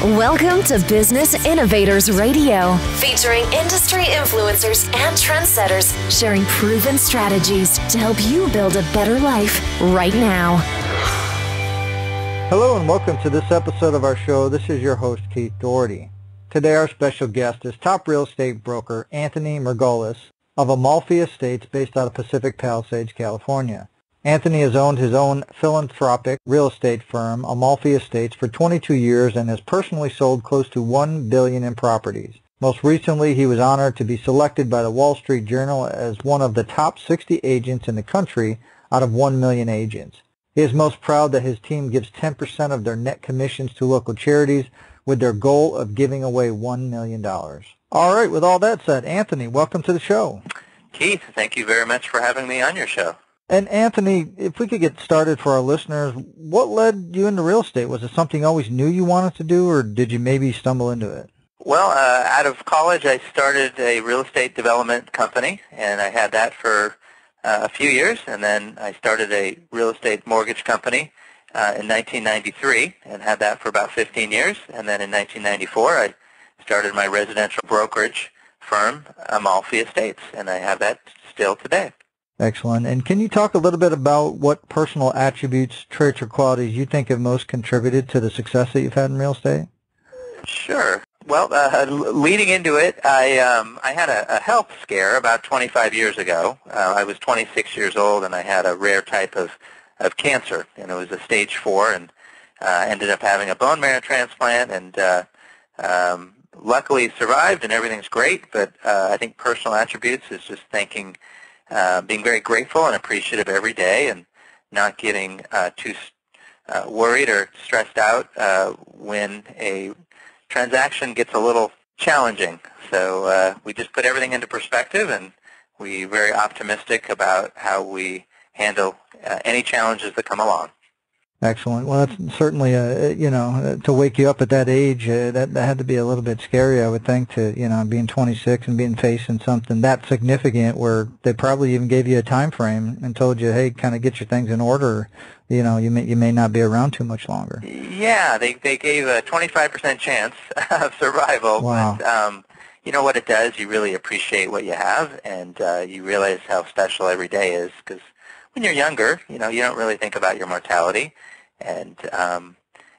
Welcome to Business Innovators Radio, featuring industry influencers and trendsetters sharing proven strategies to help you build a better life right now. Hello and welcome to this episode of our show. This is your host, Keith Doherty. Today our special guest is top real estate broker Anthony Marguleas of Amalfi Estates based out of Pacific Palisades, California. Anthony has owned his own philanthropic real estate firm, Amalfi Estates, for 22 years and has personally sold close to $1 billion in properties. Most recently, he was honored to be selected by the Wall Street Journal as one of the top 60 agents in the country out of 1 million agents. He is most proud that his team gives 10% of their net commissions to local charities with their goal of giving away $1 million. All right, with all that said, Anthony, welcome to the show. Keith, thank you very much for having me on your show. And Anthony, if we could get started for our listeners, what led you into real estate? Was it something you always knew you wanted to do, or did you maybe stumble into it? Well, out of college, I started a real estate development company, and I had that for a few years, and then I started a real estate mortgage company in 1993 and had that for about 15 years. And then in 1994, I started my residential brokerage firm, Amalfi Estates, and I have that still today. Excellent. And can you talk a little bit about what personal attributes, traits, or qualities you think have most contributed to the success that you've had in real estate? Sure. Well, leading into it, I had a health scare about 25 years ago. I was 26 years old, and I had a rare type of cancer, and it was a stage 4, and ended up having a bone marrow transplant, and luckily survived, and everything's great. But I think personal attributes is just being very grateful and appreciative every day, and not getting too worried or stressed out when a transaction gets a little challenging. So we just put everything into perspective, and we're very optimistic about how we handle any challenges that come along. Excellent. Well, that's certainly, to wake you up at that age, that had to be a little bit scary, I would think, to, being 26 and being facing something that significant where they probably even gave you a time frame and told you, hey, kind of get your things in order. You may not be around too much longer. Yeah, they gave a 25% chance of survival. Wow. But what it does, you really appreciate what you have, and you realize how special every day is, because when you're younger, you don't really think about your mortality. And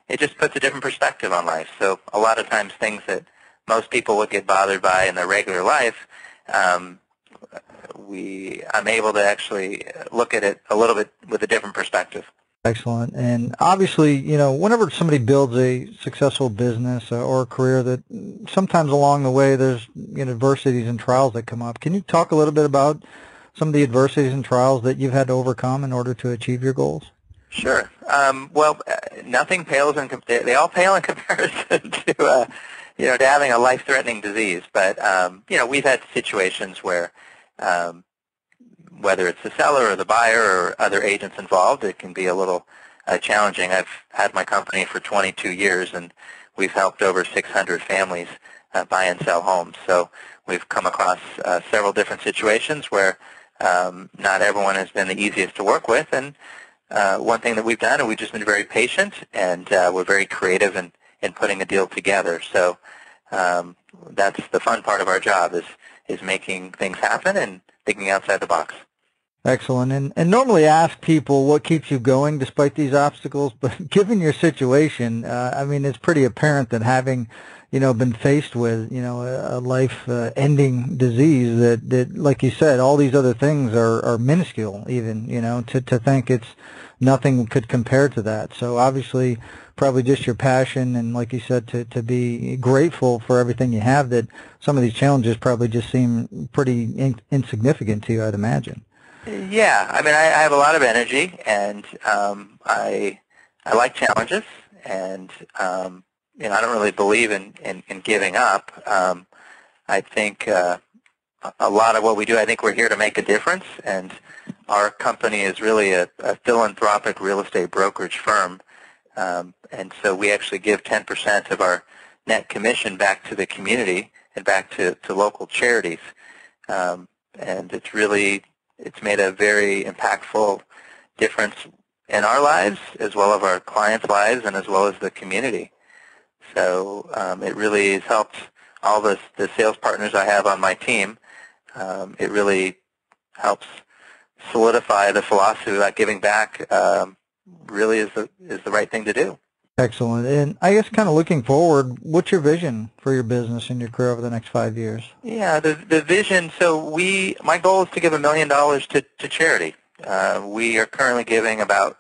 it just puts a different perspective on life. So a lot of times things that most people would get bothered by in their regular life, I'm able to actually look at it a little bit with a different perspective. Excellent. And obviously, whenever somebody builds a successful business or a career, that sometimes along the way there's adversities and trials that come up. Can you talk a little bit about some of the adversities and trials that you've had to overcome in order to achieve your goals? Sure. Nothing pales they all pale in comparison to having a life-threatening disease. But we've had situations where, whether it's the seller or the buyer or other agents involved, it can be a little challenging. I've had my company for 22 years, and we've helped over 600 families buy and sell homes. So we've come across several different situations where not everyone has been the easiest to work with, and one thing that we've done, and we've just been very patient, and we're very creative in putting a deal together. So that's the fun part of our job, is making things happen and thinking outside the box. Excellent. And normally I ask people what keeps you going despite these obstacles, but given your situation, it's pretty apparent that having been faced with, a life-ending disease that, like you said, all these other things are minuscule even, to think it's nothing could compare to that. So obviously probably just your passion and, like you said, to be grateful for everything you have, that some of these challenges probably just seem pretty insignificant to you, I'd imagine. Yeah. I have a lot of energy, and I like challenges, and I don't really believe in giving up. I think a lot of what we do, I think we're here to make a difference, and our company is really a philanthropic real estate brokerage firm, and so we actually give 10% of our net commission back to the community and back to local charities, and it's made a very impactful difference in our lives as well as our clients' lives and as well as the community. So it really has helped all the sales partners I have on my team. It really helps solidify the philosophy that giving back really is the right thing to do. Excellent. And I guess kind of looking forward, what's your vision for your business and your career over the next 5 years? Yeah, the vision, so my goal is to give $1 million to charity. We are currently giving about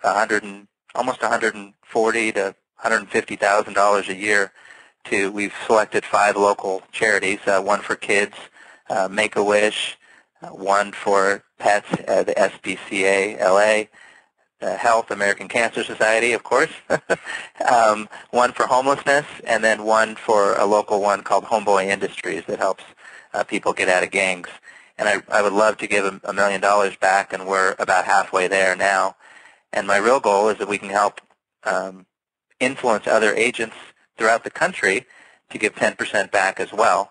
almost $140,000 to $150,000 a year we've selected 5 local charities, one for kids, Make-A-Wish, one for pets, the SPCA LA, Health, American Cancer Society, of course, one for homelessness, and then one for a local one called Homeboy Industries that helps people get out of gangs. And I would love to give $1 million back, and we're about halfway there now. And my real goal is that we can help influence other agents throughout the country to give 10% back as well.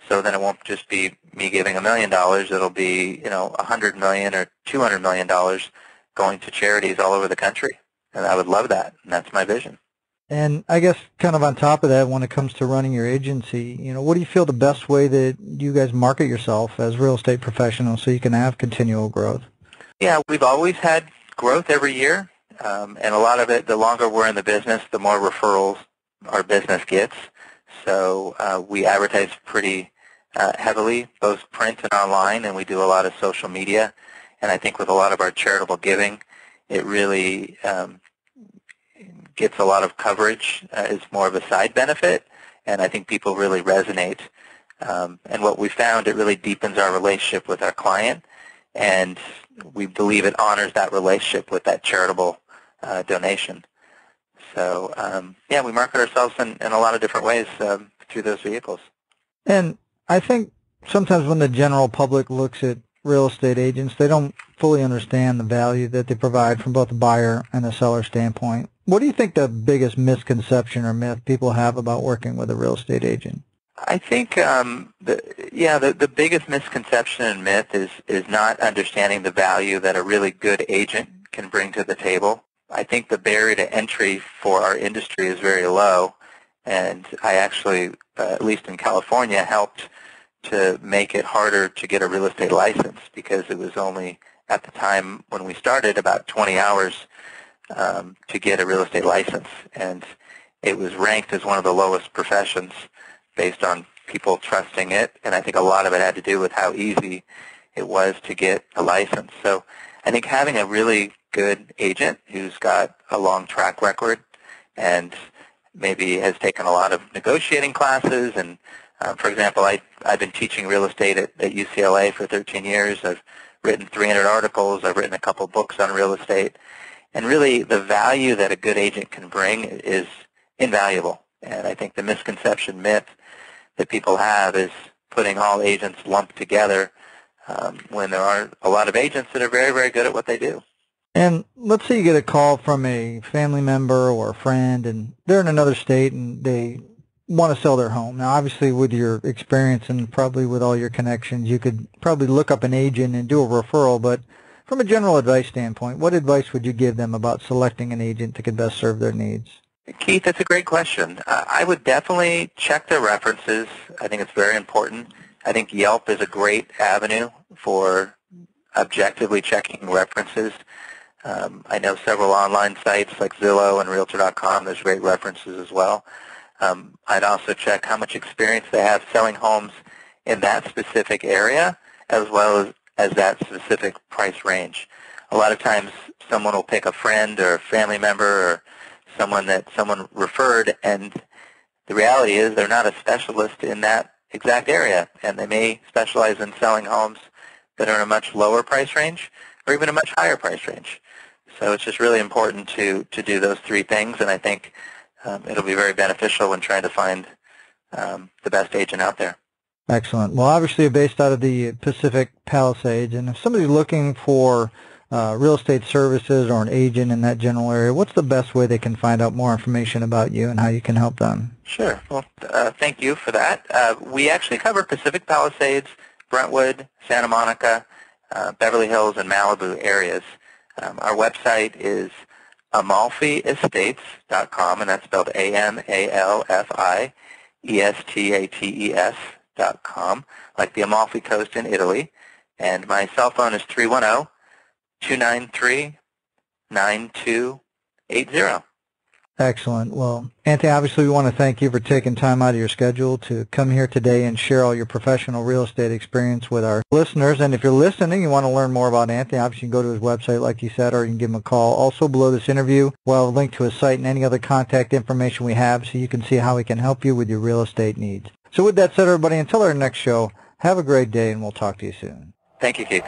So then it won't just be me giving $1 million; it'll be $100 million or $200 million going to charities all over the country. And I would love that, and that's my vision. And I guess kind of on top of that, when it comes to running your agency, what do you feel the best way that you guys market yourself as real estate professionals so you can have continual growth? Yeah, we've always had growth every year, and a lot of it, the longer we're in the business, the more referrals our business gets. So we advertise pretty heavily, both print and online, and we do a lot of social media. And I think with a lot of our charitable giving, it really gets a lot of coverage. It's more of a side benefit, and I think people really resonate. And what we found, it really deepens our relationship with our client, and we believe it honors that relationship with that charitable donation. So, yeah, we market ourselves in a lot of different ways through those vehicles. And I think sometimes when the general public looks at real estate agents, they don't fully understand the value that they provide from both the buyer and the seller standpoint. What do you think the biggest misconception or myth people have about working with a real estate agent? I think, the biggest misconception and myth is not understanding the value that a really good agent can bring to the table. I think the barrier to entry for our industry is very low, and I actually, at least in California, helped to make it harder to get a real estate license, because it was only, at the time when we started, about 20 hours to get a real estate license, and it was ranked as one of the lowest professions based on people trusting it, and I think a lot of it had to do with how easy it was to get a license. So I think having a really good agent who's got a long track record and maybe has taken a lot of negotiating classes, and for example, I've been teaching real estate at UCLA for 13 years. I've written 300 articles. I've written a couple books on real estate. And really, the value that a good agent can bring is invaluable. And I think the misconception myth that people have is putting all agents lumped together when there are a lot of agents that are very, very good at what they do. And let's say you get a call from a family member or a friend, and they're in another state and they want to sell their home. Now, obviously, with your experience and probably with all your connections, you could probably look up an agent and do a referral. But from a general advice standpoint, what advice would you give them about selecting an agent that could best serve their needs? Keith, that's a great question. I would definitely check their references. I think it's very important. I think Yelp is a great avenue for objectively checking references. I know several online sites like Zillow and Realtor.com. There's great references as well. I'd also check how much experience they have selling homes in that specific area, as well as that specific price range. A lot of times someone will pick a friend or a family member or someone that someone referred, and the reality is they're not a specialist in that exact area, and they may specialize in selling homes that are in a much lower price range or even a much higher price range. So it's just really important to do those three things, and I think it'll be very beneficial when trying to find the best agent out there. Excellent. Well, obviously you're based out of the Pacific Palisades, and if somebody's looking for real estate services or an agent in that general area, what's the best way they can find out more information about you and how you can help them? Sure. Well, thank you for that. We actually cover Pacific Palisades, Brentwood, Santa Monica, Beverly Hills, and Malibu areas. Our website is AmalfiEstates.com, and that's spelled AMALFIESTATES.com, like the Amalfi Coast in Italy. And my cell phone is 310-293-9280. Excellent. Well, Anthony, obviously we want to thank you for taking time out of your schedule to come here today and share all your professional real estate experience with our listeners. And if you're listening, you want to learn more about Anthony, obviously you can go to his website, like you said, or you can give him a call. Also below this interview, we'll have a link to his site and any other contact information we have so you can see how he can help you with your real estate needs. So with that said, everybody, until our next show, have a great day and we'll talk to you soon. Thank you, Keith.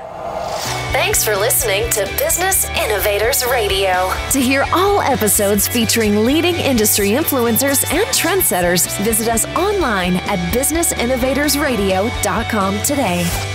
Thanks for listening to Business Innovators Radio. To hear all episodes featuring leading industry influencers and trendsetters, visit us online at businessinnovatorsradio.com today.